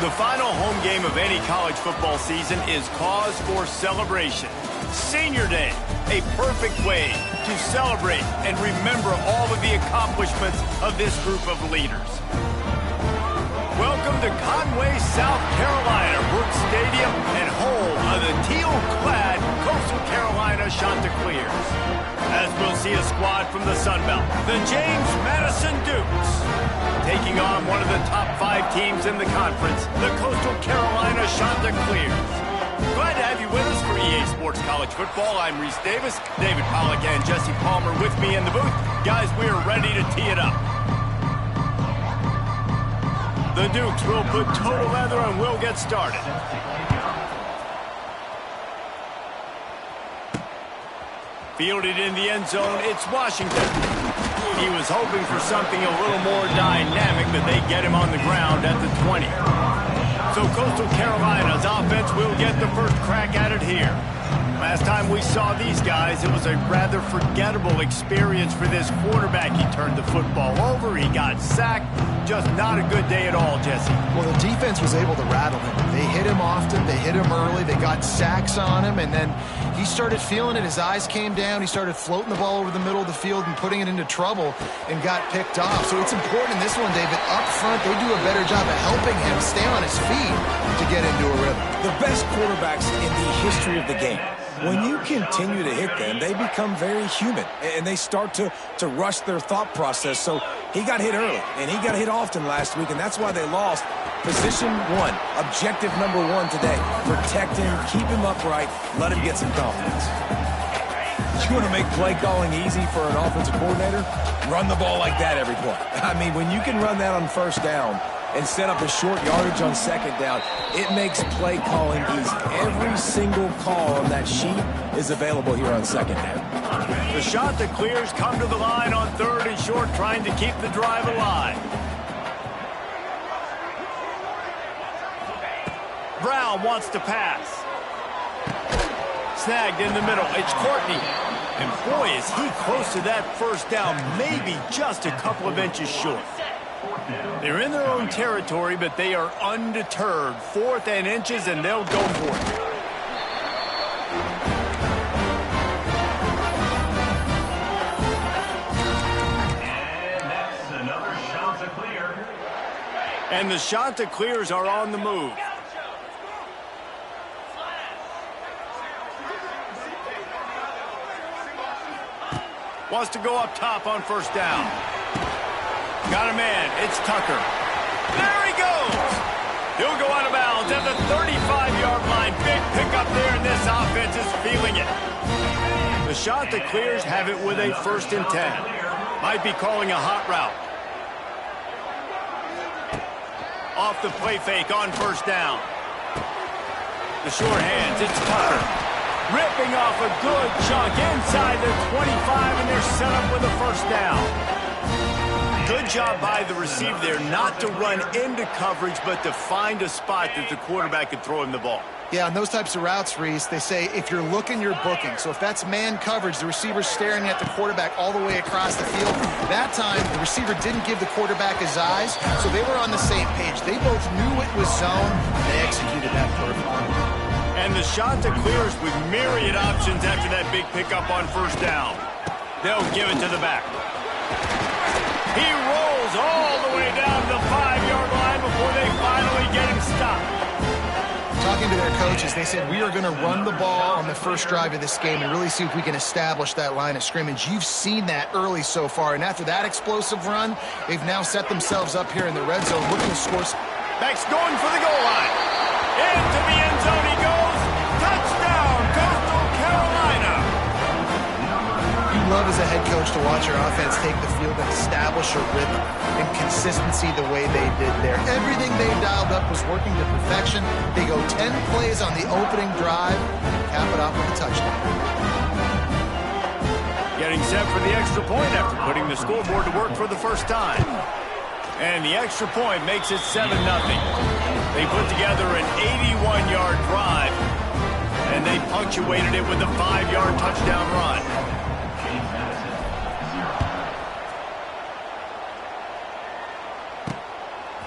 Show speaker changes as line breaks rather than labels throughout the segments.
The final home game of any college football season is cause for celebration. Senior Day, a perfect way to celebrate and remember all of the accomplishments of this group of leaders. Welcome to Conway, South Carolina, Brooks Stadium, and home of the teal-clad Coastal Carolina Chanticleers. As we'll see a squad from the Sun Belt, the James Madison Dukes, taking on one of the top 5 teams in the conference, the Coastal Carolina Chanticleers. Glad to have you with us for EA Sports College Football. I'm Reese Davis, David Pollack, and Jesse Palmer with me in the booth. Guys, we are ready to tee it up. The Dukes will put total leather and we'll get started. Fielded in the end zone, it's Washington. He was hoping for something a little more dynamic, but they get him on the ground at the 20. So Coastal Carolina's offense will get the first crack at it here. Last time we saw these guys, it was a rather forgettable experience for this quarterback. He turned the football over, he got sacked. Just not a good day at all, Jesse.
Well, the defense was able to rattle him. They hit him often, they hit him early, they got sacks on him, and then he started feeling it. His eyes came down, he started floating the ball over the middle of the field and putting it into trouble and got picked off. So it's important in this one, David, up front, they do a better job of helping him stay on his feet to get into a rhythm.
The best quarterbacks in the history of the game, when you continue to hit them, they become very human, and they start to rush their thought process. So he got hit early, and he got hit often last week, and that's why they lost. Position 1, objective number 1 today. Protect him, keep him upright, let him get some confidence. You want to make play calling easy for an offensive coordinator? Run the ball like that every play. I mean, when you can run that on first down and set up a short yardage on second down, it makes play calling easy. Every single call on that sheet is available here on second down.
The Chanticleers come to the line on 3rd and short, trying to keep the drive alive. Brown wants to pass. Snagged in the middle. It's Courtney. And boy, is he close to that first down, maybe just a couple of inches short. They're in their own territory, but they are undeterred. 4th and inches, and they'll go for it.
And that's another Chanticleer.
And the Chanticleers are on the move. Wants to go up top on first down. Got a man. It's Tucker. There he goes. He'll go out of bounds at the 35-yard line. Big pickup there, and this offense is feeling it. The Chanticleers have it with a 1st and 10. Might be calling a hot route. Off the play fake on first down. The short hands. It's Tucker. Ripping off a good chunk inside the 25, and they're set up with a first down. Good job by the receiver there not to run into coverage, but to find a spot that the quarterback could throw him the ball.
Yeah, on those types of routes, Reese, they say if you're looking, you're booking. So if that's man coverage, the receiver's staring at the quarterback all the way across the field. That time, the receiver didn't give the quarterback his eyes, so they were on the same page. They both knew it was zone, and they executed that perfectly.
And the Chanticleers with myriad options after that big pickup on first down. They'll give it to the back. He rolls all the way down to the 5-yard line before they finally get him stopped.
Talking to their coaches, they said, we are going to run the ball on the first drive of this game and really see if we can establish that line of scrimmage. You've seen that early so far, and after that explosive run, they've now set themselves up here in the red zone looking to score.
Back's going for the goal line. Into the end zone he goes. Touchdown, Coastal Carolina.
You love as a head coach to watch your offense take the field and establish a rhythm and consistency the way they did there. Everything they dialed up was working to perfection. They go 10 plays on the opening drive and cap it off with a touchdown.
Getting set for the extra point after putting the scoreboard to work for the first time. And the extra point makes it 7-0. They put together an 81-yard drive, and they punctuated it with a 5-yard touchdown run.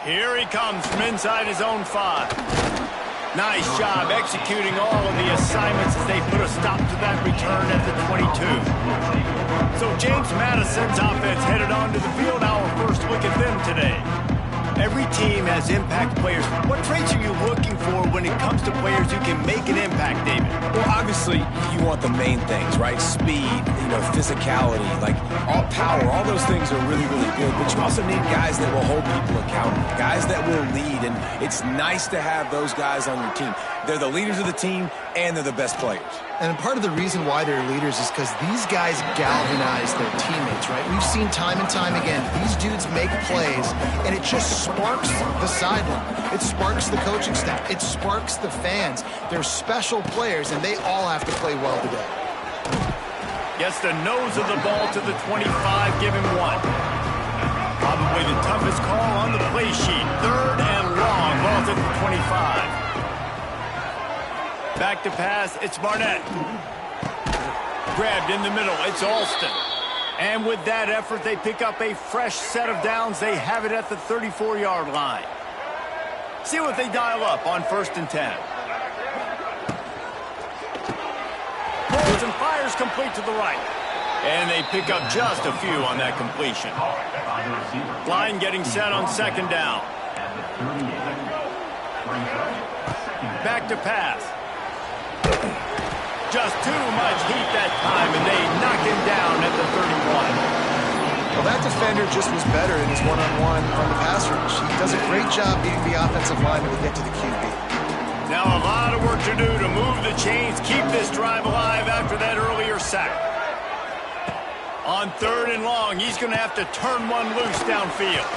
Here Here he comes from inside his own 5. Nice job executing all of the assignments as they put a stop to that return at the 22. So James Madison's offense headed onto the field. Our first look at them today. Every team has impact players. What traits are you looking for when it comes to players who can make an impact, David?
Well, obviously, you want the main things, right? Speed, physicality, like all power, all those things are really, really good. But you also need guys that will hold people accountable, guys that will lead. And it's nice to have those guys on your team. They're the leaders of the team, and they're the best players.
And part of the reason why they're leaders is because these guys galvanize their teammates, right? We've seen time and time again, these dudes make plays, and it just sparks the sideline. It sparks the coaching staff. It sparks the fans. They're special players, and they all have to play well today.
Gets the nose of the ball to the 25, give him 1. Probably the toughest call on the play sheet. 3rd and long, ball to the 25. Back to pass, it's Barnett. Grabbed in the middle, it's Alston. And with that effort, they pick up a fresh set of downs. They have it at the 34-yard line. See what they dial up on 1st and 10. Pulls and fires complete to the right. And they pick up just a few on that completion. Line getting set on 2nd down. Back to pass. Just too much heat that time, and they knock him down at the 31.
Well, that defender just was better in his one-on-one on the pass rush. He does a great job beating the offensive lineman to get to the QB.
Now a lot of work to do to move the chains, keep this drive alive after that earlier sack. On 3rd and long, he's going to have to turn one loose downfield.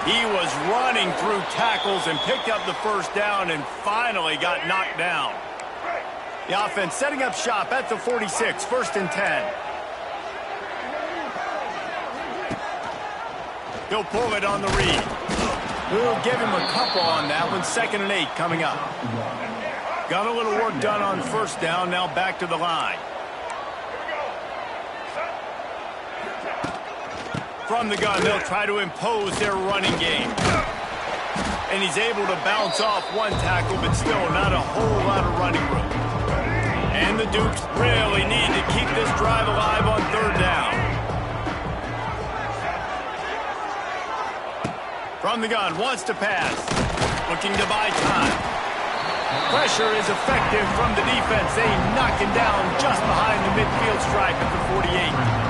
He was running through tackles and picked up the 1st down and finally got knocked down. The offense setting up shop at the 46, 1st and 10. He'll pull it on the read. We'll give him a couple on that one. 2nd and 8 coming up. Got a little work done on 1st down. Now back to the line. From the gun, they'll try to impose their running game. And he's able to bounce off one tackle, but still not a whole lot of running room. And the Dukes really need to keep this drive alive on 3rd down. From the gun, wants to pass. Looking to buy time. Pressure is effective from the defense. They knock him down just behind the midfield stripe at the 48.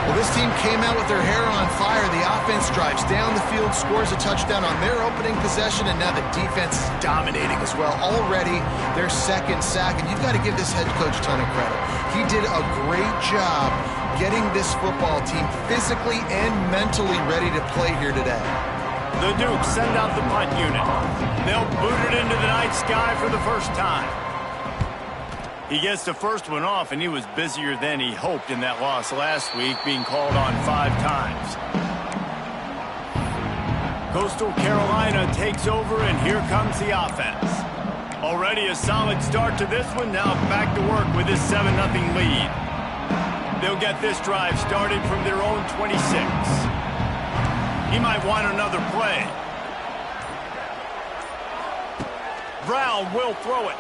Well, this team came out with their hair on fire. The offense drives down the field, scores a touchdown on their opening possession, and now the defense is dominating as well. Already their 2nd sack, and you've got to give this head coach a ton of credit. He did a great job getting this football team physically and mentally ready to play here today.
The Dukes send out the punt unit. They'll boot it into the night sky for the 1st time. He gets the 1st one off, and he was busier than he hoped in that loss last week, being called on 5 times. Coastal Carolina takes over, and here comes the offense. Already a solid start to this one. Now back to work with this 7-0 lead. They'll get this drive started from their own 26. He might want another play. Brown will throw it.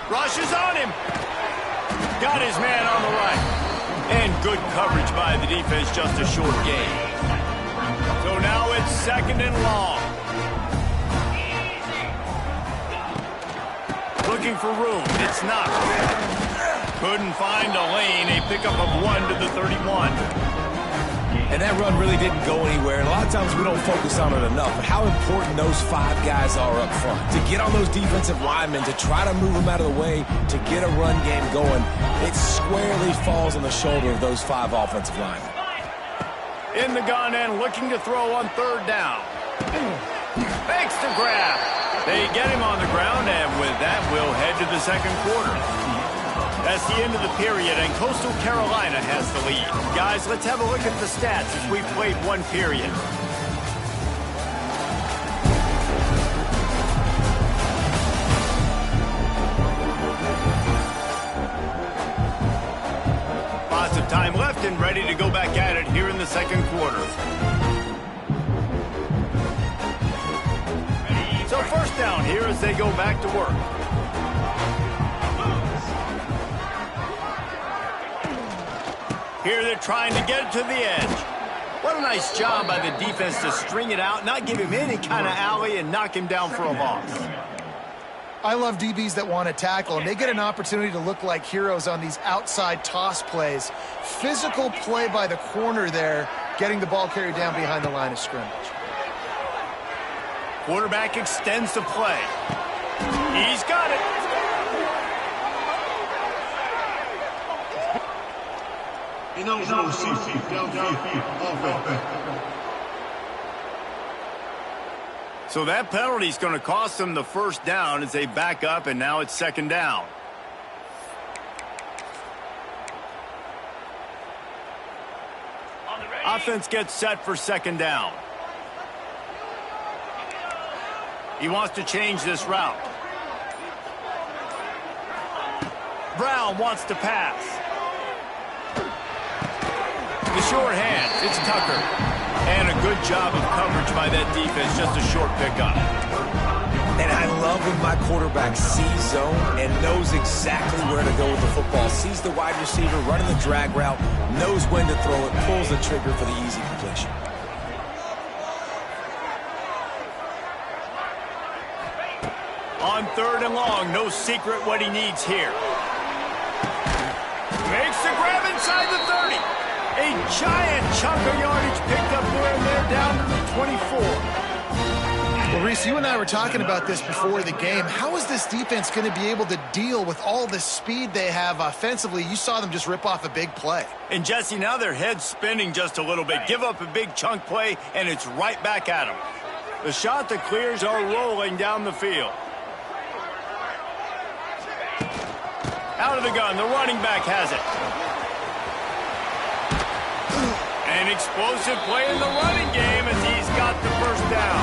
Rushes on him. Got his man on the right. And good coverage by the defense, just a short gain. So now it's 2nd and long. Looking for room. It's not. Couldn't find a lane. A pickup of 1 to the 31.
And that run really didn't go anywhere. And a lot of times we don't focus on it enough. But how important those 5 guys are up front. To get on those defensive linemen, to try to move them out of the way, to get a run game going, it squarely falls on the shoulder of those 5 offensive linemen.
In the gun and looking to throw on 3rd down. Makes the grab. They get him on the ground, and with that, we'll head to the 2nd quarter. That's the end of the period, and Coastal Carolina has the lead. Guys, let's have a look at the stats as we've played 1 period. Lots of time left and ready to go back at it here in the 2nd quarter. as they go back to work. Here they're trying to get it to the edge. What a nice job by the defense to string it out, not give him any kind of alley, and knock him down for a loss.
I love DBs that want to tackle, and they get an opportunity to look like heroes on these outside toss plays. Physical play by the corner there, getting the ball carried down behind the line of scrimmage.
Quarterback extends the play. He's got it. So that penalty is going to cost them the first down as they back up, and now it's second down. Offense gets set for second down. He wants to change this route. Brown wants to pass. The short hands, it's Tucker. And a good job of coverage by that defense, just a short pickup.
And I love when my quarterback sees zone and knows exactly where to go with the football. Sees the wide receiver running the drag route, knows when to throw it, pulls the trigger for the easy completion.
On third and long, no secret what he needs here. Makes the grab inside the 30. A giant chunk of yardage picked up there, and they're down to the 24.
Well, Reese, you and I were talking about this before the game. How is this defense going to be able to deal with all the speed they have offensively? You saw them just rip off a big play.
And, Jesse, now their head's spinning just a little bit. Give up a big chunk play, and it's right back at them. The shot that clears are rolling down the field. Out of the gun, the running back has it. An explosive play in the running game as he's got the first down.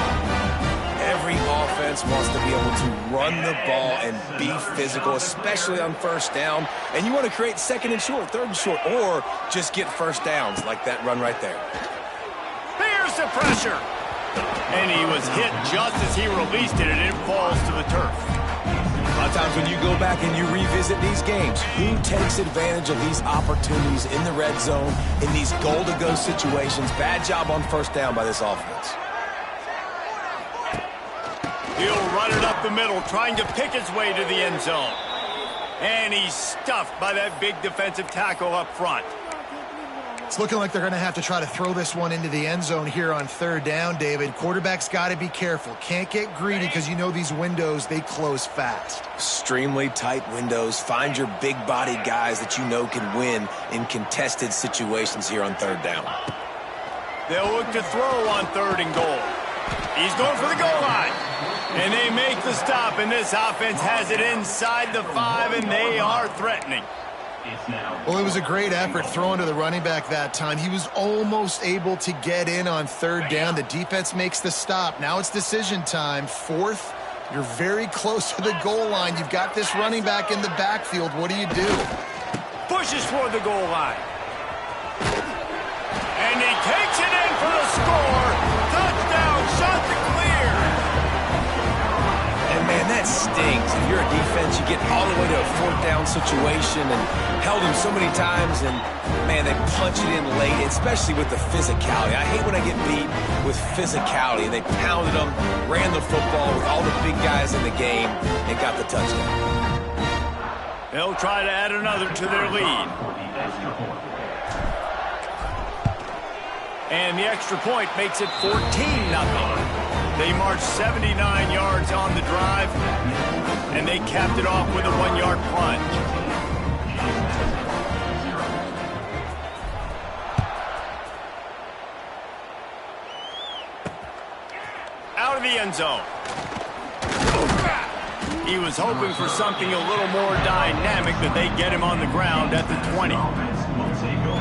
Every offense wants to be able to run the ball and be physical, especially on first down. And you want to create second and short, third and short, or just get first downs like that run right there.
Here's the pressure. And he was hit just as he released it, and it falls to the turf.
A lot of times when you go back and you revisit these games, who takes advantage of these opportunities in the red zone, in these goal-to-go situations? Bad job on first down by this offense.
He'll run it up the middle, trying to pick his way to the end zone. And he's stuffed by that big defensive tackle up front.
It's looking like they're going to have to try to throw this one into the end zone here on third down, David. Quarterback's got to be careful. Can't get greedy because you know these windows, they close fast.
Extremely tight windows. Find your big-bodied guys that you know can win in contested situations here on third down.
They'll look to throw on third and goal. He's going for the goal line. And they make the stop, and this offense has it inside the 5, and they are threatening.
Well, it was a great effort throwing to the running back that time. He was almost able to get in on third down. The defense makes the stop. Now it's decision time. Fourth, you're very close to the goal line. You've got this running back in the backfield. What do you do?
Pushes toward the goal line. And he takes it in for the score. Touchdown, shot to clear.
And, man, that stings. If you're a defense, you get all the way to a fourth down situation and held him so many times, and, man, they punch it in late, especially with the physicality. I hate when I get beat with physicality. They pounded them, ran the football with all the big guys in the game, and got the touchdown.
They'll try to add another to their lead. And the extra point makes it 14-0. They marched 79 yards on the drive, and they capped it off with a 1-yard plunge. Out of the end zone. He was hoping for something a little more dynamic, but they get him on the ground at the 20.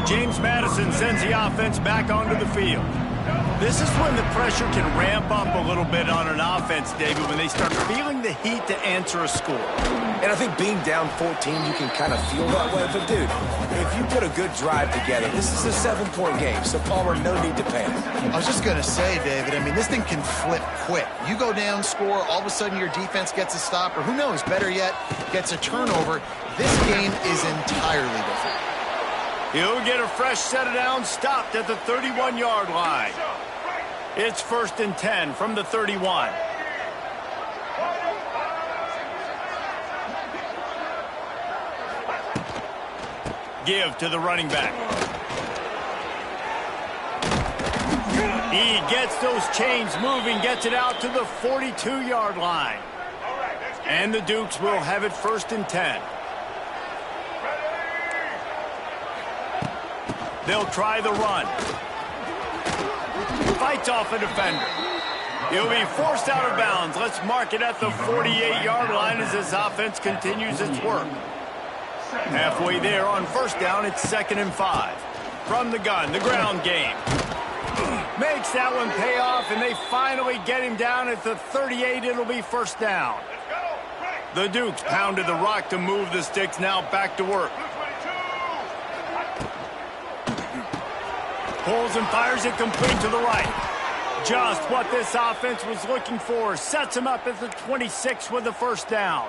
James Madison sends the offense back onto the field. This is when the pressure can ramp up a little bit on an offense, David, when they start feeling the heat to answer a score.
And I think being down 14, you can kind of feel that way. But, dude, if you put a good drive together, this is a 7-point game. So, Palmer, no need to panic.
I was just going to say, David, I mean, this thing can flip quick. You go down, score, all of a sudden your defense gets a stop, or who knows, better yet, gets a turnover. This game is entirely different.
He'll get a fresh set of downs stopped at the 31-yard line. It's 1st and 10 from the 31. Give to the running back. He gets those chains moving, gets it out to the 42-yard line. And the Dukes will have it 1st and 10. They'll try the run. Fights off a defender. He'll be forced out of bounds. Let's mark it at the 48-yard line as this offense continues its work. Halfway there on 1st down, it's 2nd and 5. From the gun, the ground game. Makes that one pay off, and they finally get him down at the 38. It'll be 1st down. The Dukes pounded the rock to move the sticks, now back to work. Pulls and fires it complete to the right. Just what this offense was looking for. Sets him up at the 26 with the 1st down.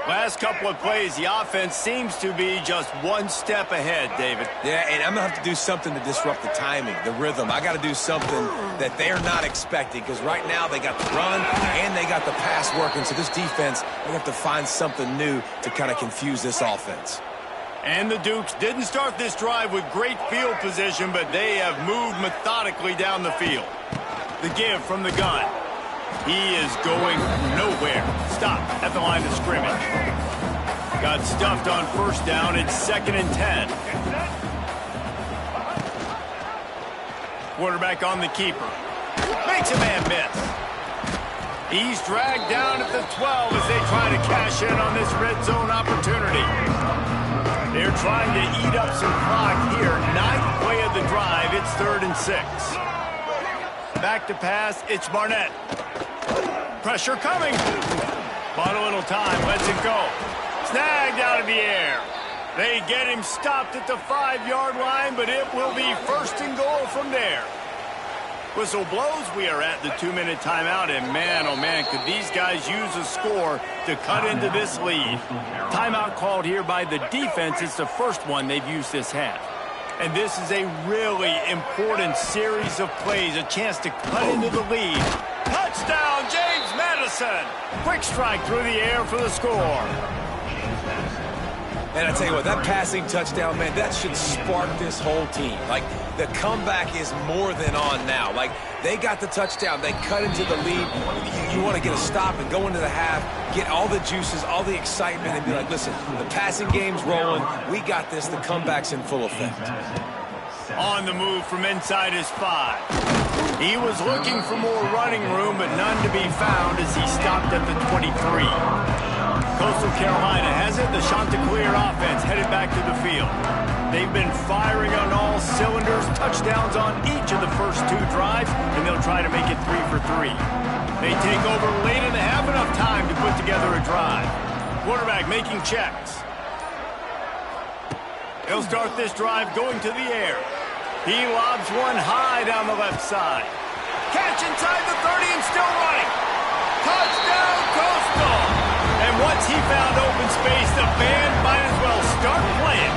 Last couple of plays, the offense seems to be just one step ahead, David.
Yeah, and I'm going to have to do something to disrupt the timing, the rhythm. I got to do something that they're not expecting, because right now they got the run and they got the pass working. So this defense, they have to find something new to kind of confuse this offense.
And the Dukes didn't start this drive with great field position, but they have moved methodically down the field. The give from the gun. He is going nowhere. Stop at the line of scrimmage. Got stuffed on 1st down. It's 2nd and 10. Quarterback on the keeper. Makes a man miss. He's dragged down at the 12 as they try to cash in on this red zone opportunity. They're trying to eat up some clock here. 9th play of the drive. It's 3rd and 6. Back to pass. It's Barnett. Pressure coming. Bought a little time. Lets it go. Snagged out of the air. They get him stopped at the 5-yard line, but it will be 1st and goal from there. Whistle blows. We are at the 2-minute timeout, and man, oh man, could these guys use a score to cut into this lead. Timeout called here by the defense. It's the first one they've used this half. And this is a really important series of plays, a chance to cut into the lead. Touchdown, James Madison! Quick strike through the air for the score.
And I tell you what, that passing touchdown, man, that should spark this whole team. Like, the comeback is more than on now. Like, they got the touchdown. They cut into the lead. You want to get a stop and go into the half, get all the juices, all the excitement, and be like, listen, the passing game's rolling. We got this. The comeback's in full effect.
On the move from inside his 5. He was looking for more running room, but none to be found as he stopped at the 23. Coastal Carolina has it. The Chanticleer offense headed back to the field. They've been firing on all cylinders, touchdowns on each of the first 2 drives, and they'll try to make it 3 for 3. They take over late and they have enough time to put together a drive. Quarterback making checks. He'll start this drive going to the air. He lobs one high down the left side. Catch inside the 30 and still running. Touchdown, Coastal! And once he found open space, the band might as well start playing.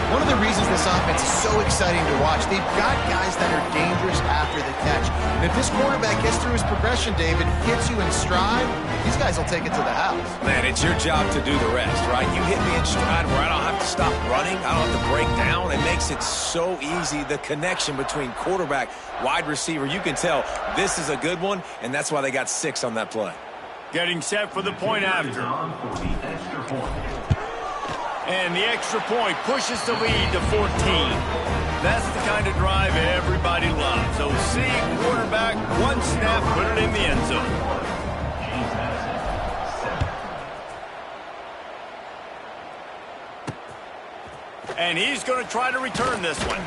One of the reasons this offense is so exciting to watch, they've got guys that are dangerous after the catch. And if this quarterback gets through his progression, David, hits you in stride, these guys will take it to the house.
Man, it's your job to do the rest, right? You hit me in stride where I don't have to stop running. I don't have to break down. It makes it so easy, the connection between quarterback, wide receiver. You can tell this is a good one, and that's why they got 6 on that play.
Getting set for the point after. And the extra point pushes the lead to 14. That's the kind of drive everybody loves. So see quarterback, one snap, put it in the end zone. And he's going to try to return this one.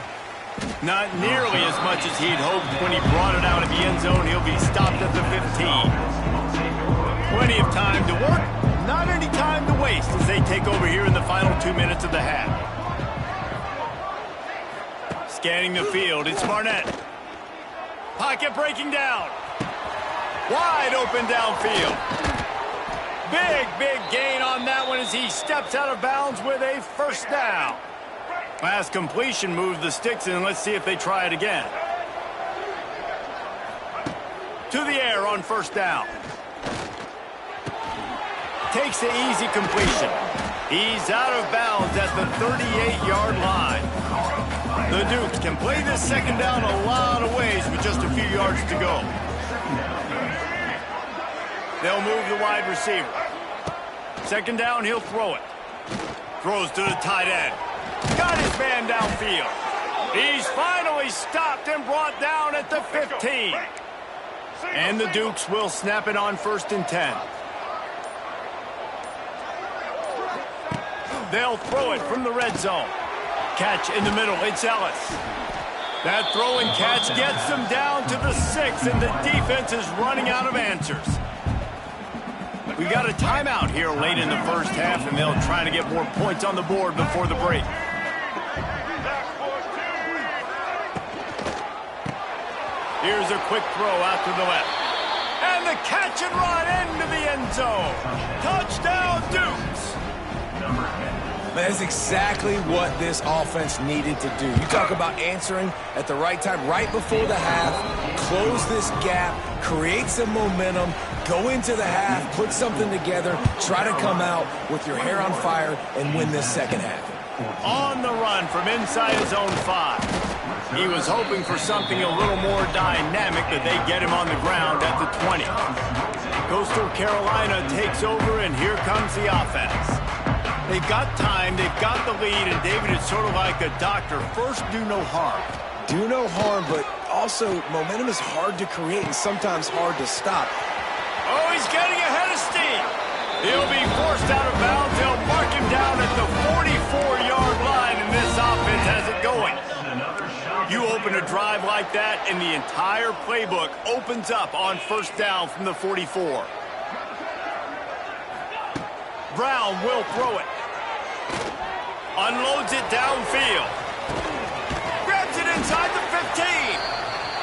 Not nearly as much as he'd hoped when he brought it out of the end zone. He'll be stopped at the 15. Plenty of time to work, not any time to waste as they take over here in the final 2 minutes of the half. Scanning the field, it's Barnett. Pocket breaking down. Wide open downfield. Big gain on that one as he steps out of bounds with a first down. Last completion moved the sticks in. Let's see if they try it again. To the air on first down. Takes the easy completion. He's out of bounds at the 38-yard line. The Dukes can play this second down a lot of ways with just a few yards to go. They'll move the wide receiver. Second down, he'll throw it. Throws to the tight end. Got his man downfield. He's finally stopped and brought down at the 15. And the Dukes will snap it on 1st and 10. They'll throw it from the red zone. Catch in the middle, it's Ellis. That throw and catch gets them down to the 6, and the defense is running out of answers. We got a timeout here late in the first half, and they'll try to get more points on the board before the break. Here's a quick throw out to the left. And the catch and run into the end zone. Touchdown, Dukes.
That's exactly what this offense needed to do. You talk about answering at the right time, right before the half, close this gap, create some momentum, go into the half, put something together, try to come out with your hair on fire and win this second half.
On the run from inside his own 5. He was hoping for something a little more dynamic, but they get him on the ground at the 20. Coastal Carolina takes over, and here comes the offense. They've got time, they've got the lead, and David, it's sort of like a doctor. First, do no harm.
Do no harm, but also momentum is hard to create and sometimes hard to stop.
Oh, he's getting ahead of steam. He'll be forced out of bounds. They'll mark him down at the 44-yard line, and this offense has it going. You open a drive like that, and the entire playbook opens up on first down from the 44. Brown will throw it. Unloads it downfield. Grabs it inside the 15.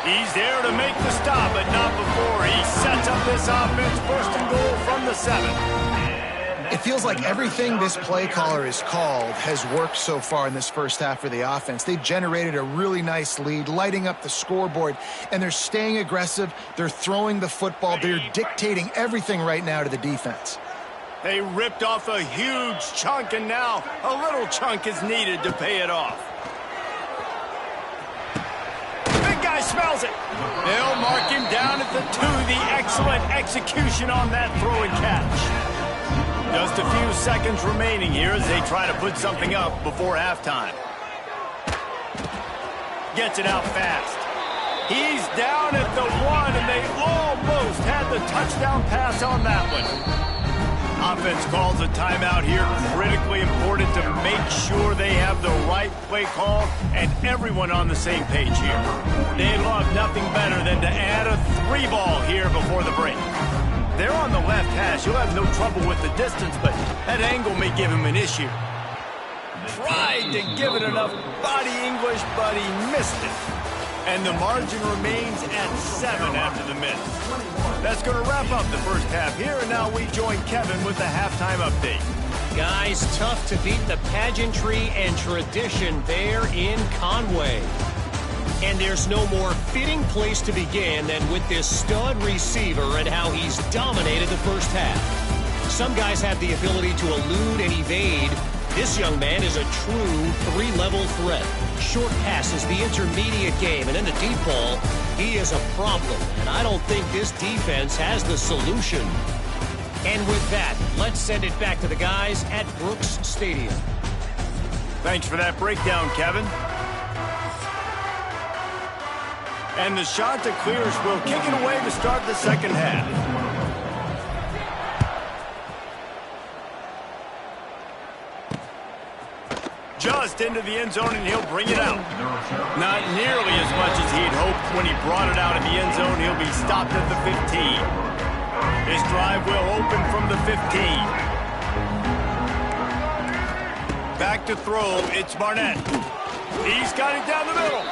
He's there to make the stop, but not before he sets up this offense. 1st and goal from the 7.
It feels like everything this play caller has called has worked so far in this first half for the offense. They generated a really nice lead, lighting up the scoreboard, and they're staying aggressive. They're throwing the football. They're dictating everything right now to the defense.
They ripped off a huge chunk, and now a little chunk is needed to pay it off. Big guy smells it. They'll mark him down at the 2. The excellent execution on that throw and catch. Just a few seconds remaining here as they try to put something up before halftime. Gets it out fast. He's down at the 1, and they almost had the touchdown pass on that one. Offense calls a timeout here. Critically important to make sure they have the right play call and everyone on the same page here. They love nothing better than to add a 3 ball here before the break. They're on the left hash. He'll have no trouble with the distance, but that angle may give him an issue. Tried to give it enough body English, but he missed it. And the margin remains at 7 after the minute. That's going to wrap up the first half here, and now we join Kevin with the halftime update.
Guys, tough to beat the pageantry and tradition there in Conway. And there's no more fitting place to begin than with this stud receiver and how he's dominated the first half. Some guys have the ability to elude and evade. This young man is a true 3-level threat. Short passes, the intermediate game, and in the deep ball, he is a problem. And I don't think this defense has the solution. And with that, let's send it back to the guys at Brooks Stadium.
Thanks for that breakdown, Kevin. And the Chanticleers will kick it away to start the second half. Just just into the end zone, and he'll bring it out. Not nearly as much as he'd hoped when he brought it out in the end zone. He'll be stopped at the 15. This drive will open from the 15. Back to throw, it's Barnett. He's got it down the middle.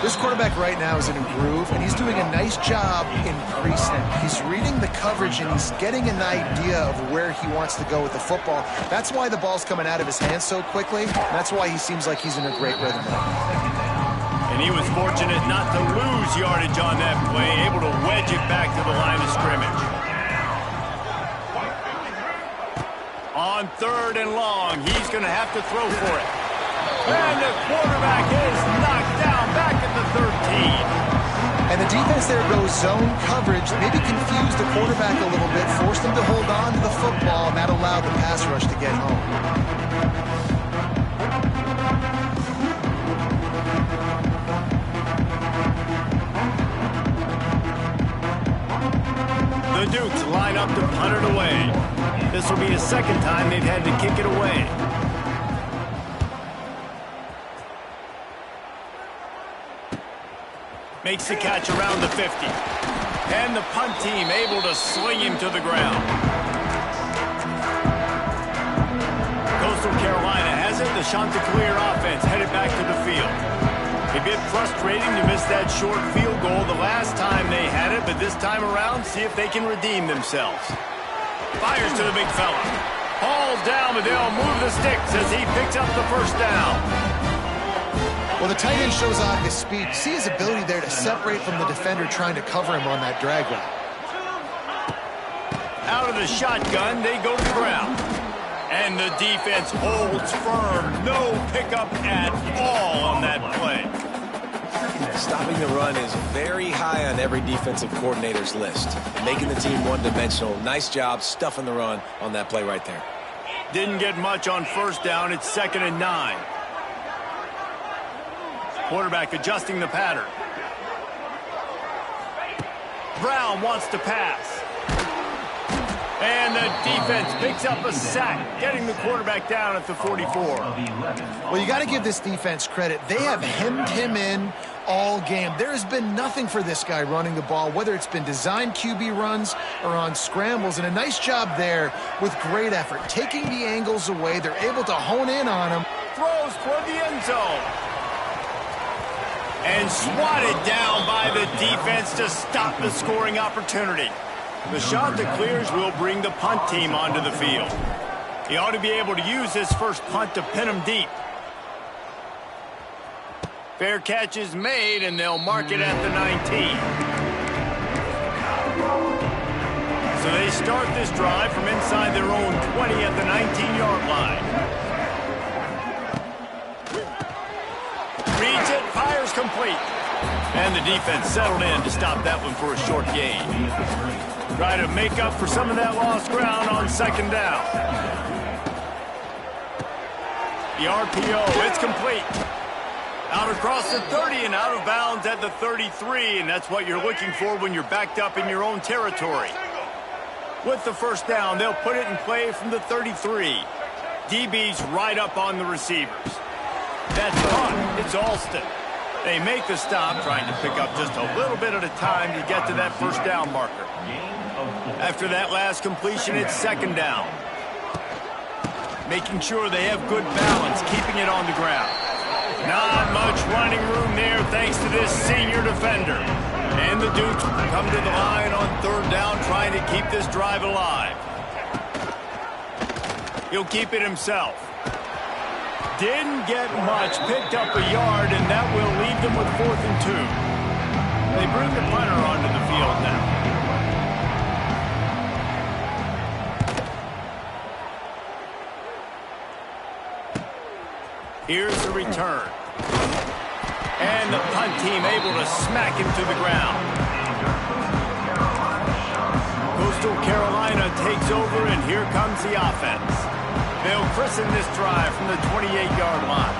This quarterback right now is in a groove, and he's doing a nice job in pre-snap. He's reading the coverage, and he's getting an idea of where he wants to go with the football. That's why the ball's coming out of his hands so quickly. That's why he seems like he's in a great rhythm right now.
And he was fortunate not to lose yardage on that play, able to wedge it back to the line of scrimmage. On 3rd and long, he's going to have to throw for it. And the quarterback is knocked down back at the 13.
And the defense there goes zone coverage, maybe confused the quarterback a little bit, forced him to hold on to the football, and that allowed the pass rush to get home.
The Dukes line up to punt it away. This will be the second time they've had to kick it away. Makes the catch around the 50. And the punt team able to sling him to the ground. Coastal Carolina has it. The Chanticleer offense headed back to the field. A bit frustrating to miss that short field goal the last time they had it, but this time around, see if they can redeem themselves. Fires to the big fella. Hauled down, but they'll move the sticks as he picks up the first down.
Well, the tight end shows off his speed. See his ability there to separate from the defender trying to cover him on that drag route.
Out of the shotgun, they go to the ground. And the defense holds firm. No pickup at all on that play.
Stopping the run is very high on every defensive coordinator's list. Making the team one-dimensional. Nice job stuffing the run on that play right there.
Didn't get much on first down. It's 2nd and 9. Quarterback adjusting the pattern. Brown wants to pass. And the defense picks up a sack, getting the quarterback down at the 44.
Well, you got to give this defense credit. They have hemmed him in all game. There has been nothing for this guy running the ball, whether it's been designed QB runs or on scrambles, and a nice job there with great effort. Taking the angles away, they're able to hone in on him.
Throws toward the end zone. And swatted down by the defense to stop the scoring opportunity. The Chanticleers will bring the punt team onto the field. He ought to be able to use his first punt to pin him deep. Fair catch is made, and they'll mark it at the 19. So they start this drive from inside their own 20 at the 19-yard line. Reads it, fires complete. And the defense settled in to stop that one for a short gain. Try to make up for some of that lost ground on 2nd down. The RPO, it's complete. Out across the 30 and out of bounds at the 33, and that's what you're looking for when you're backed up in your own territory. With the first down, they'll put it in play from the 33. DB's right up on the receivers. That's caught. It's Alston. They make the stop, trying to pick up just a little bit at a time to get to that first down marker. After that last completion, it's 2nd down. Making sure they have good balance, keeping it on the ground. Not much running room there thanks to this senior defender. And the Dukes come to the line on 3rd down, trying to keep this drive alive. He'll keep it himself. Didn't get much, picked up a yard, and that will leave them with 4th and 2. They bring the punter onto the field now. Here's the return. And the punt team able to smack him to the ground. Coastal Carolina takes over, and here comes the offense. They'll christen this drive from the 28-yard line.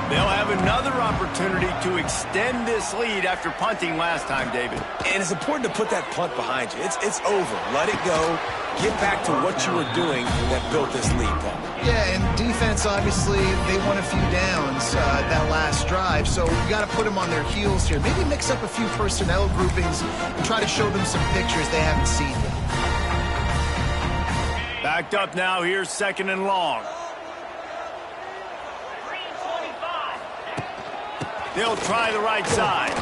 They'll have another opportunity to extend this lead after punting last time, David.
And it's important to put that punt behind you. It's over. Let it go. Get back to what you were doing that built this lead, Paul.
Yeah, and defense defense, obviously, they won a few downs that last drive, so you got to put them on their heels here. Maybe mix up a few personnel groupings and try to show them some pictures they haven't seen yet.
Backed up now. Here's 2nd and long. They'll try the right side.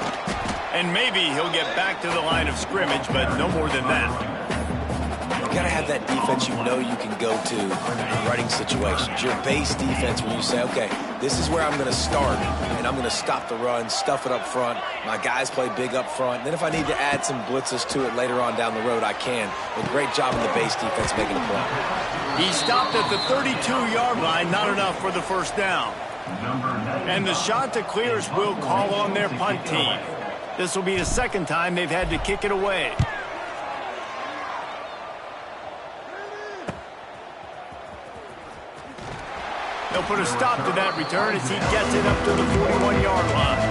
And maybe he'll get back to the line of scrimmage, but no more than that.
You got to have that defense you know you can go to in running situations. Your base defense when you say, okay, this is where I'm going to start, and I'm going to stop the run, stuff it up front. My guys play big up front. Then if I need to add some blitzes to it later on down the road, I can. But great job in the base defense making a play.
He stopped at the 32-yard line, not enough for the first down. And the Chanticleers will call on their punt team. This will be the 2nd time they've had to kick it away. They'll put a stop to that return as he gets it up to the 41-yard line.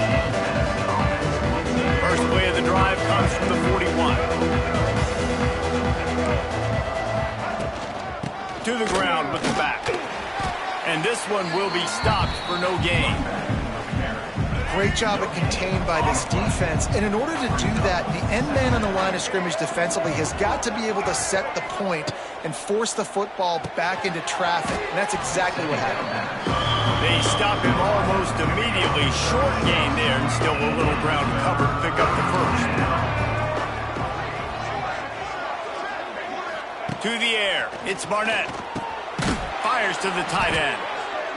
First play of the drive comes from the 41. To the ground with the back. And this one will be stopped for no gain.
Great job at contained by this defense. And in order to do that, the end man on the line of scrimmage defensively has got to be able to set the point and force the football back into traffic. And that's exactly what happened.
They stop him almost immediately. Short gain there and still a little ground cover to pick up the first. To the air. It's Barnett. Fires to the tight end.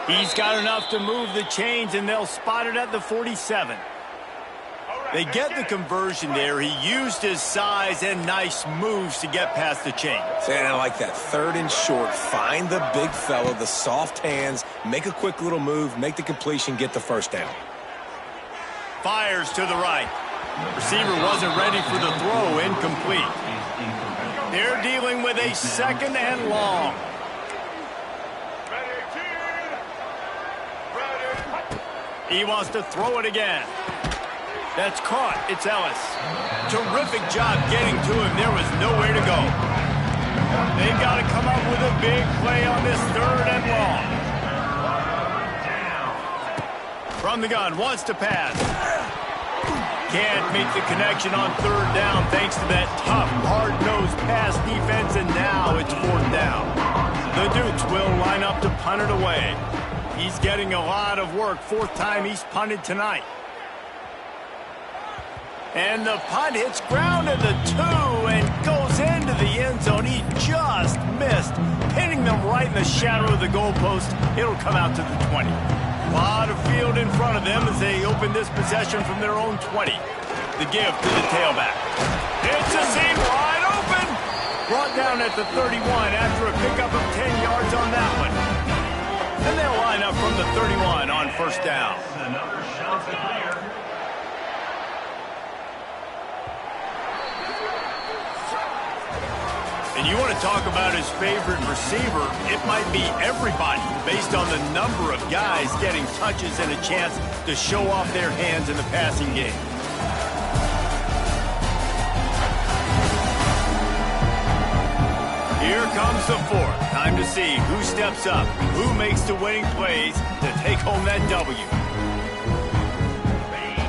He's got enough to move the chains, and they'll spot it at the 47. They get the conversion there. He used his size and nice moves to get past the chain.
And I like that. 3rd and short. Find the big fella, the soft hands, make a quick little move, make the completion, get the first down.
Fires to the right. Receiver wasn't ready for the throw. Incomplete. They're dealing with a 2nd and long. He wants to throw it again. That's caught. It's Ellis. Terrific job getting to him. There was nowhere to go. They've got to come up with a big play on this 3rd and long. From the gun, wants to pass. Can't make the connection on 3rd down thanks to that tough, hard-nosed pass defense, and now it's 4th down. The Dukes will line up to punt it away. He's getting a lot of work. 4th time he's punted tonight. And the punt hits ground at the 2 and goes into the end zone. He just missed, hitting them right in the shadow of the goalpost. It'll come out to the 20. A lot of field in front of them as they open this possession from their own 20. The give to the tailback. It's a seam wide open. Brought down at the 31 after a pickup of 10 yards on that one. And they'll line up from the 31 on 1st down.
Another shot to clear.
And you want to talk about his favorite receiver, it might be everybody based on the number of guys getting touches and a chance to show off their hands in the passing game. Here comes the 4th. Time to see who steps up, who makes the winning plays to take home that W.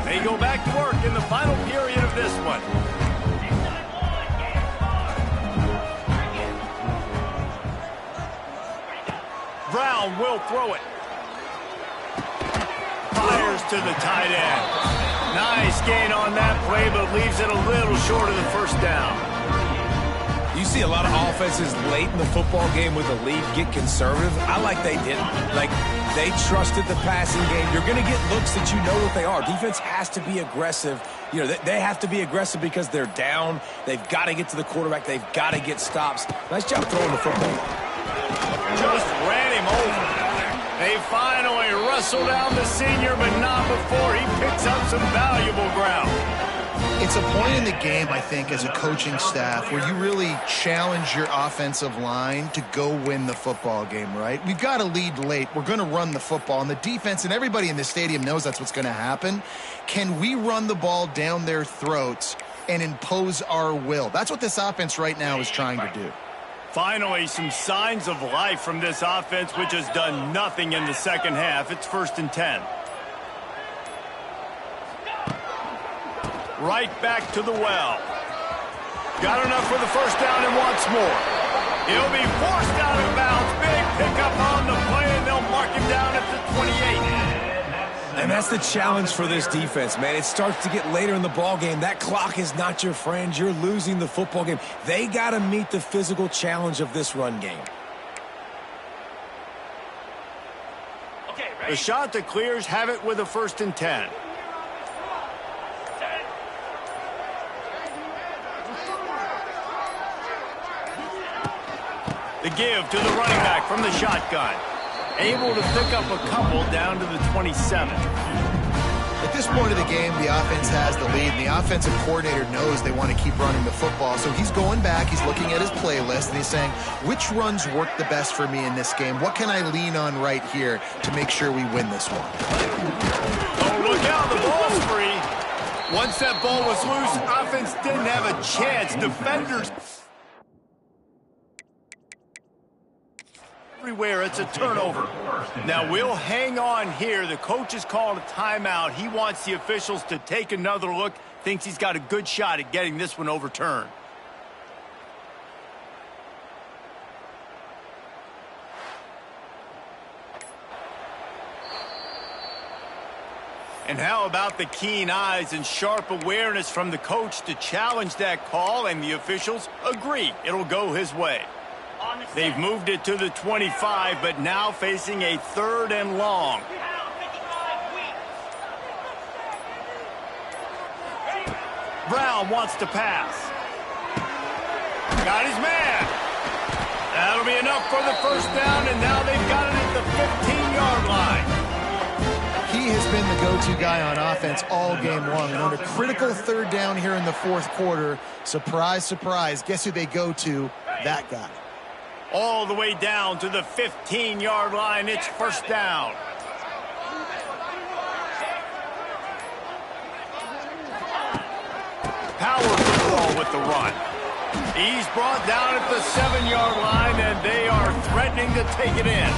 They go back to work in the final period of this one. Brown will throw it. Fires to the tight end. Nice gain on that play, but leaves it a little short of the 1st down.
You see a lot of offenses late in the football game with a lead get conservative. I like they didn't. Like, they trusted the passing game. You're going to get looks that you know what they are. Defense has to be aggressive. You know, they have to be aggressive because they're down. They've got to get to the quarterback. They've got to get stops. Nice job throwing the football.
Just ran him over. They finally wrestle down the senior, but not before he picks up some valuable ground.
It's a point in the game, I think, as a coaching staff where you really challenge your offensive line to go win the football game, right? We've got to lead late. We're going to run the football. And the defense and everybody in the stadium knows that's what's going to happen. Can we run the ball down their throats and impose our will? That's what this offense right now is trying to do.
Finally, some signs of life from this offense, which has done nothing in the second half. It's 1st and 10. Right back to the well. Got enough for the first down and wants more. He'll be forced out of bounds. Big pickup on the play, and they'll mark him down at the 28.
And that's the challenge for this defense, man. It starts to get later in the ball game. That clock is not your friend. You're losing the football game. They got to meet the physical challenge of this run game.
The Chanticleers have it with a 1st and 10. The give to the running back from the shotgun. Able to pick up a couple down to the 27.
At this point of the game, the offense has the lead, and the offensive coordinator knows they want to keep running the football. So he's going back, he's looking at his playlist, and he's saying, which runs work the best for me in this game? What can I lean on right here to make sure we win this one?
Oh, look out, the ball's free. Once that ball was loose, offense didn't have a chance. Defenders everywhere. It's a turnover. Now we'll hang on here. The coach has called a timeout. He wants the officials to take another look. Thinks he's got a good shot at getting this one overturned. And how about the keen eyes and sharp awareness from the coach to challenge that call, and the officials agree it'll go his way. They've moved it to the 25, but now facing a 3rd and long. Brown wants to pass. Got his man. That'll be enough for the first down, and now they've got it at the 15-yard line.
He has been the go-to guy on offense all game long. And on a critical 3rd down here in the 4th quarter, surprise, surprise, guess who they go to? That guy.
All the way down to the 15-yard line. It's 1st down. Power football with the run. He's brought down at the 7-yard line, and they are threatening to take it in.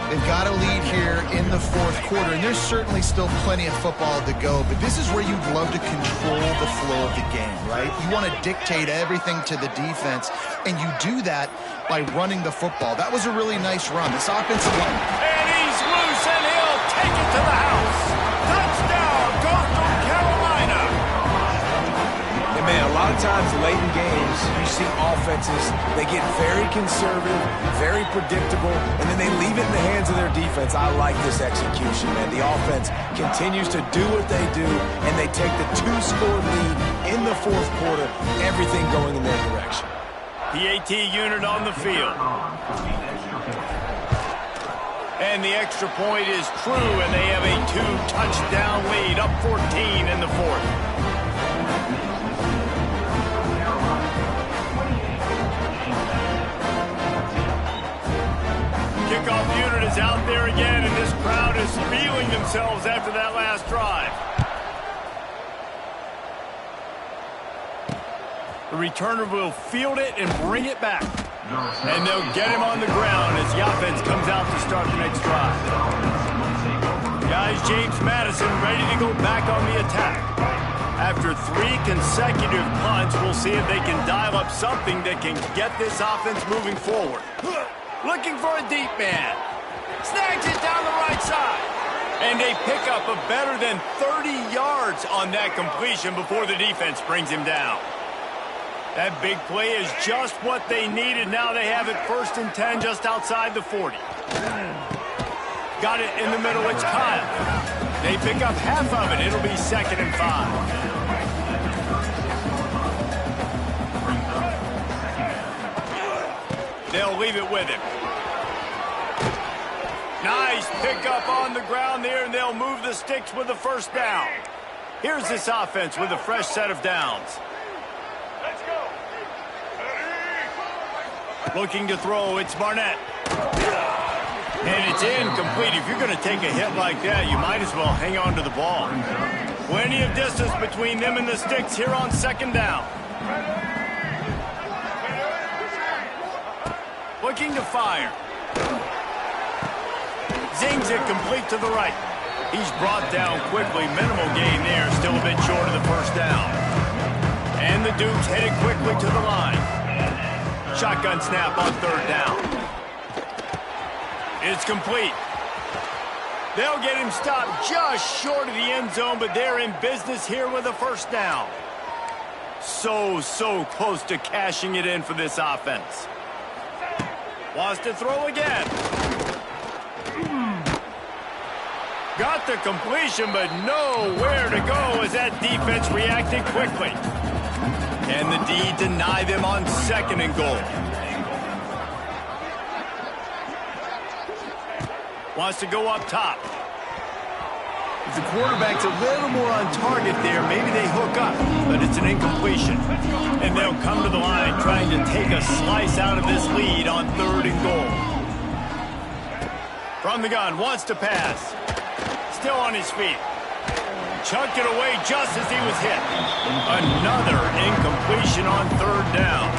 They've got a lead here in the 4th quarter, and there's certainly still plenty of football to go, but this is where you'd love to control the flow of the game, right? You want to dictate everything to the defense, and you do that by running the football. That was a really nice run. This offensive line.
And he's loose, and he'll take it to the house. Touchdown, Coastal Carolina.
And man, a lot of times late in games, you see offenses, they get very conservative, very predictable, and then they leave it in the hands of their defense. I like this execution, man. The offense continues to do what they do, and they take the 2-score lead in the 4th quarter, everything going in their direction.
PAT unit on the field. And the extra point is true, and they have a 2-touchdown lead, up 14 in the 4th. Kickoff unit is out there again, and this crowd is feeling themselves after that last drive. The returner will field it and bring it back. And they'll get him on the ground as the offense comes out to start the next drive. Guys, James Madison ready to go back on the attack. After 3 consecutive punts, we'll see if they can dial up something that can get this offense moving forward. Looking for a deep man. Snags it down the right side. And they pick up a better than 30 yards on that completion before the defense brings him down. That big play is just what they needed. Now they have it 1st and 10 just outside the 40. Got it in the middle. It's Kyle. They pick up half of it. It'll be 2nd and 5. They'll leave it with him. Nice pickup on the ground there, and they'll move the sticks with the 1st down. Here's this offense with a fresh set of downs.
Let's go.
Looking to throw, it's Barnett. And it's incomplete. If you're going to take a hit like that, you might as well hang on to the ball. Plenty of distance between them and the sticks here on 2nd down. looking to fire. Zings it complete to the right. He's brought down quickly. Minimal gain there. Still a bit short of the first down. And the Dukes headed quickly to the line. Shotgun snap on third down. It's complete. They'll get him stopped just short of the end zone, but they're in business here with a first down. So close to cashing it in for this offense. Wants to throw again. Got the completion, but nowhere to go as that defense reacted quickly. And the D deny them on second and goal. Wants to go up top. If the quarterback's a little more on target there, maybe they hook up, but it's an incompletion. And they'll come to the line trying to take a slice out of this lead on third and goal. From the gun, wants to pass. Still on his feet. Chucked it away just as he was hit. Another incompletion on third down.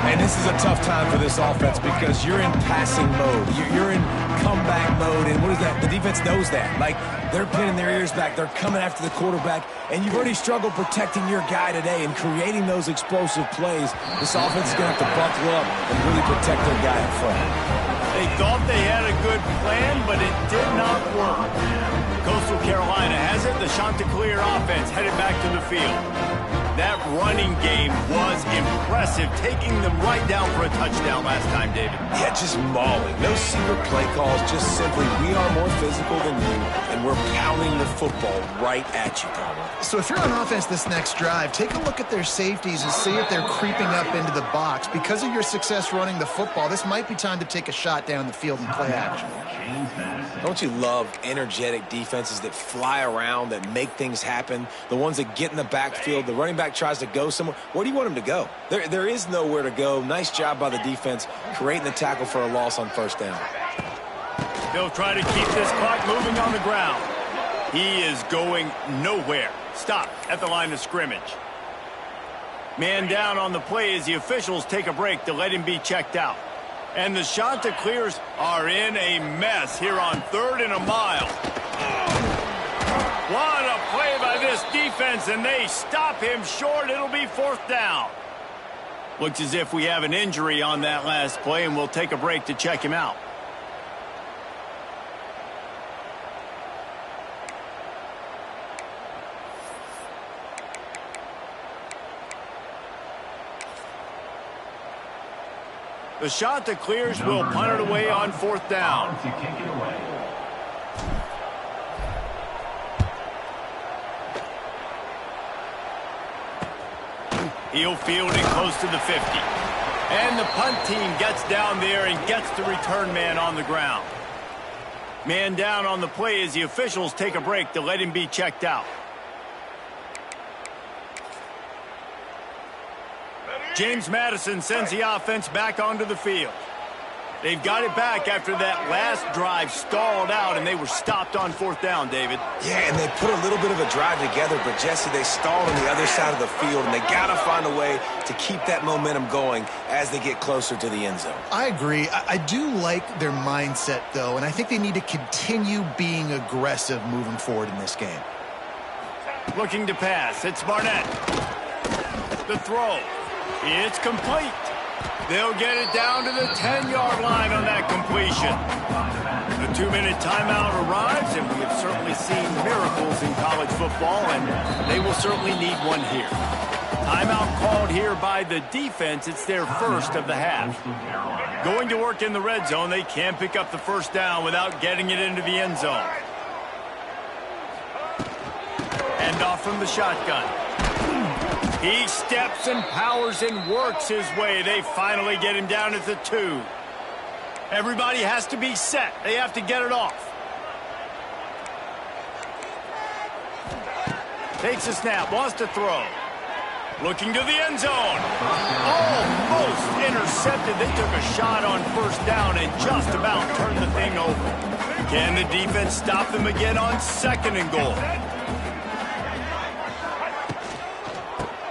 And this is a tough time for this offense because you're in passing mode. You're in comeback mode, and what is that? The defense knows that. Like, they're pinning their ears back. They're coming after the quarterback, and you've already struggled protecting your guy today and creating those explosive plays. This offense is going to have to buckle up and really protect their guy in front.
They thought they had a good plan, but it did not work. Coastal Carolina has it. The Chanticleer offense headed back to the field. That running game was impressive, taking them right down for a touchdown last time, David.
Yeah, just mauling. No secret play calls, just simply we are more physical than you, and we're pounding the football right at you, Palmer.
So if you're on offense this next drive, take a look at their safeties and see if they're creeping up into the box. Because of your success running the football, this might be time to take a shot down the field and play action.
Don't you love energetic defenses that fly around, that make things happen? The ones that get in the backfield, the running back tries to go somewhere. Where do you want him to go? There is nowhere to go. Nice job by the defense creating the tackle for a loss on first down.
They'll try to keep this clock moving on the ground. He is going nowhere. Stop at the line of scrimmage. Man down on the play as the officials take a break to let him be checked out. And the Chanticleers are in a mess here on third and a mile. What a play by this defense, and they stop him short. It'll be fourth down. Looks as if we have an injury on that last play, and we'll take a break to check him out. The Chanticleers will punt it away on fourth down. He'll field it close to the 50. And the punt team gets down there and gets the return man on the ground. Man down on the play as the officials take a break to let him be checked out. James Madison sends the offense back onto the field. They've got it back after that last drive stalled out, and they were stopped on fourth down, David.
Yeah, and they put a little bit of a drive together, but, Jesse, they stalled on the other side of the field, and they got to find a way to keep that momentum going as they get closer to the end zone.
I agree. I do like their mindset, though, and I think they need to continue being aggressive moving forward in this game.
Looking to pass. It's Barnett. The throw. It's complete. They'll get it down to the 10-yard line on that completion. The 2-minute timeout arrives, and we have certainly seen miracles in college football, and they will certainly need one here. Timeout called here by the defense. It's their first of the half. Going to work in the red zone, they can't pick up the first down without getting it into the end zone. End off from the shotgun. He steps and powers and works his way. They finally get him down at the 2. Everybody has to be set. They have to get it off. Takes a snap, wants to throw. Looking to the end zone. Almost intercepted. They took a shot on first down and just about turned the thing over. Can the defense stop them again on second and goal?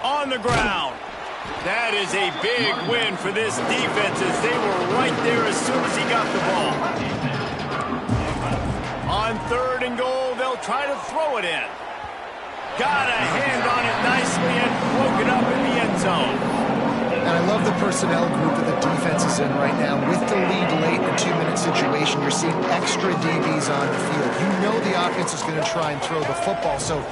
On the ground. That is a big win for this defense as they were right there as soon as he got the ball. On 3rd and goal, they'll try to throw it in. Got a hand on it nicely and broke it up in the end zone.
And I love the personnel group that the defense is in right now. With the lead late in a 2-minute situation, you're seeing extra DBs on the field. You know the offense is going to try and throw the football. So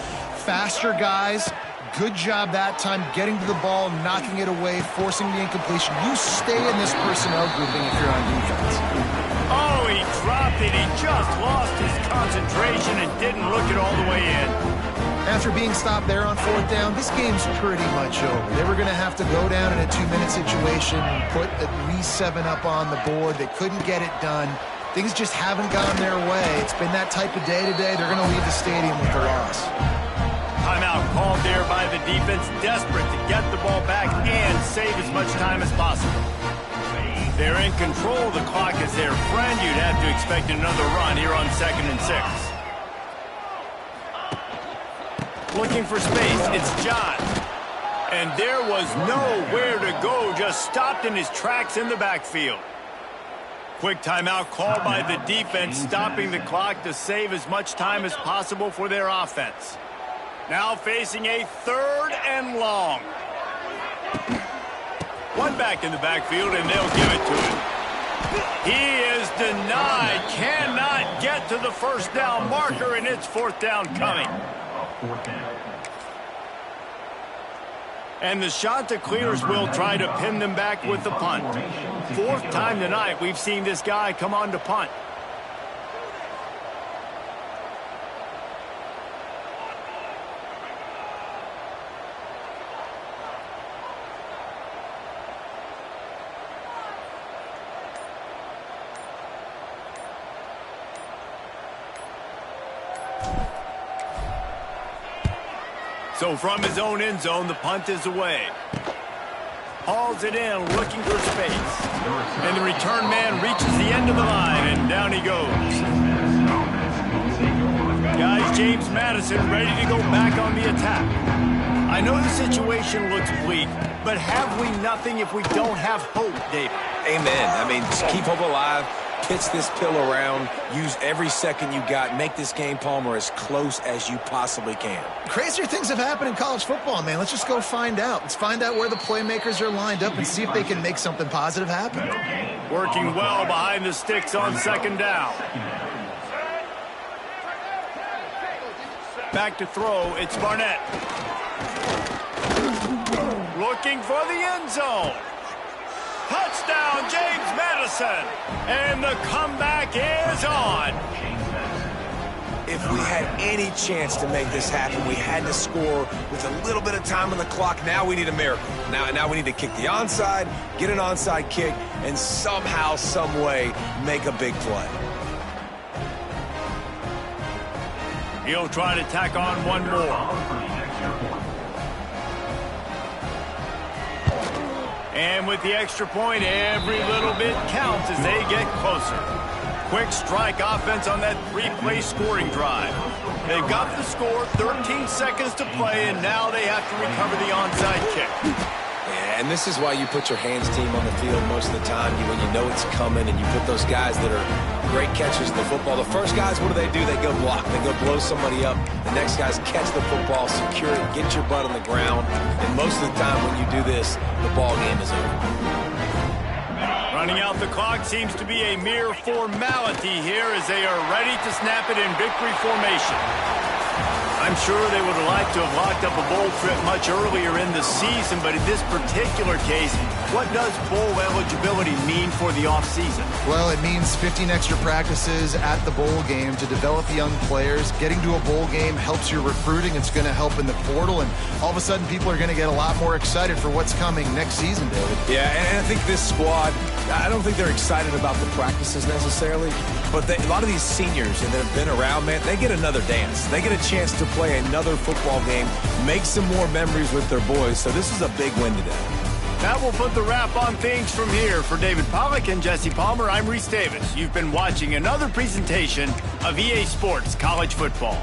faster guys, good job that time getting to the ball, knocking it away, forcing the incompletion. You stay in this personnel grouping if you're on defense.
Oh, he dropped it. He just lost his concentration and didn't look it all the way in.
After being stopped there on 4th down, this game's pretty much over. They were going to have to go down in a 2-minute situation and put at least 7 up on the board. They couldn't get it done. Things just haven't gone their way. It's been that type of day today. They're going to leave the stadium with a loss.
Timeout called there by the defense, desperate to get the ball back and save as much time as possible. They're in control. The clock is their friend. You'd have to expect another run here on 2nd and 6. Looking for space, it's John. And there was nowhere to go, just stopped in his tracks in the backfield. Quick timeout called by the defense, stopping the clock to save as much time as possible for their offense. Now facing a 3rd and long. One back in the backfield, and they'll give it to him. He is denied, cannot get to the 1st down marker, and it's 4th down coming. And the Chanticleers will try to pin them back with the punt. 4th time tonight we've seen this guy come on to punt. So from his own end zone, the punt is away. Hauls it in, looking for space. And the return man reaches the end of the line, and down he goes. Guys, James Madison ready to go back on the attack. I know the situation looks bleak, but have we nothing if we don't have hope, David?
Amen. I mean, just keep hope alive. Pitch this pill around, use every second you got, make this game, Palmer, as close as you possibly can.
Crazier things have happened in college football, man. Let's just go find out. Let's find out where the playmakers are lined up and see if they can make something positive happen.
Working well behind the sticks on 2nd down. Back to throw, it's Barnett. Looking for the end zone. Touchdown, James Madison. And the comeback is on.
If we had any chance to make this happen, we had to score with a little bit of time on the clock. Now we need a miracle. Now we need to kick the onside, get an onside kick, and somehow, some way, make a big play.
He'll try to tack on one more. And with the extra point, every little bit counts as they get closer. Quick strike offense on that 3-play scoring drive. They've got the score, 13 seconds to play, and now they have to recover the onside kick.
Yeah, and this is why you put your hands team on the field most of the time when you know it's coming, and you put those guys that are great catchers of the football. The first guys, what do? They go block. They go blow somebody up. The next guys catch the football, secure it, get your butt on the ground. And most of the time when you do this, the ball game is over.
Running out the clock seems to be a mere formality here as they are ready to snap it in victory formation. I'm sure they would have liked to have locked up a bowl trip much earlier in the season, but in this particular case, what does bowl eligibility mean for the offseason?
Well, it means 15 extra practices at the bowl game to develop young players. Getting to a bowl game helps your recruiting. It's going to help in the portal, and all of a sudden people are going to get a lot more excited for what's coming next season, David.
Yeah, and I think this squad, I don't think they're excited about the practices necessarily, but a lot of these seniors that have been around, man, they get another dance. They get a chance to play another football game, make some more memories with their boys, so this is a big win today.
That will put the wrap on things from here. For David Pollack and Jesse Palmer, I'm Reese Davis. You've been watching another presentation of EA Sports College Football.